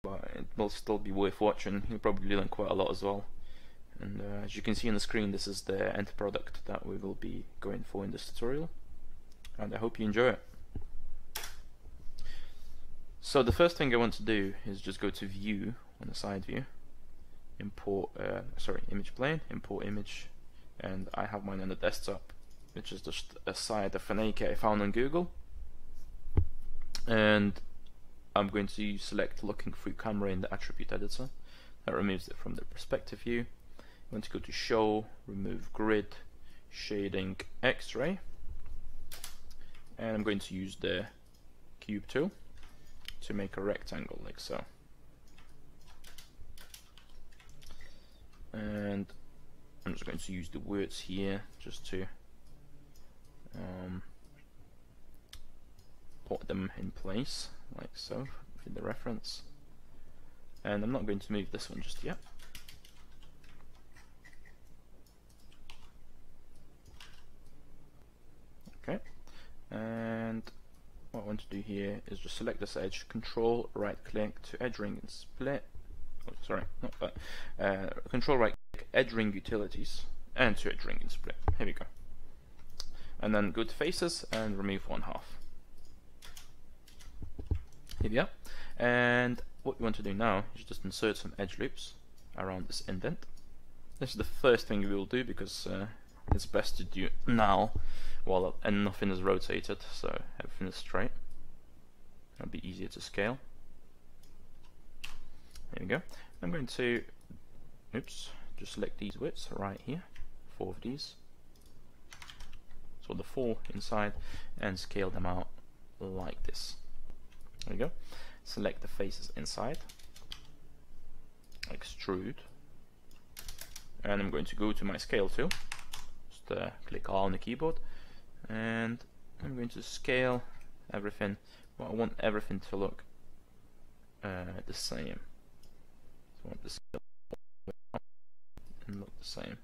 but it will still be worth watching. You'll probably learn quite a lot as well. And as you can see on the screen, this is the end product that we will be going for in this tutorial, and I hope you enjoy it. So the first thing I want to do is just go to View on the side view, import image plane, import image, and I have mine on the desktop, which is just a site of an AK I found on Google. And I'm going to select looking through camera in the attribute editor. That removes it from the perspective view. I'm going to go to Show, remove Grid, Shading, X-ray, and I'm going to use the Cube tool to make a rectangle like so. And I'm just going to use the words here just to put them in place like so in the reference. And I'm not going to move this one just yet. Okay, and what I want to do here is just select this edge, control right click to edge ring and split. Oh, sorry, not that. Control right click, edge ring utilities, and to edge ring and split. Here we go. And then go to faces and remove 1/2. Here we are. And what we want to do now is just insert some edge loops around this indent. This is the first thing we will do because it's best to do it now while nothing is rotated, so everything is straight. It'll be easier to scale. There we go. I'm going to just select these widths right here, 4 of these. So the 4 inside, and scale them out like this. There we go. Select the faces inside, extrude, and I'm going to go to my scale tool. Just click R on the keyboard, and I'm going to scale everything. Well, I want everything to look the same. So I want the scale and look the same.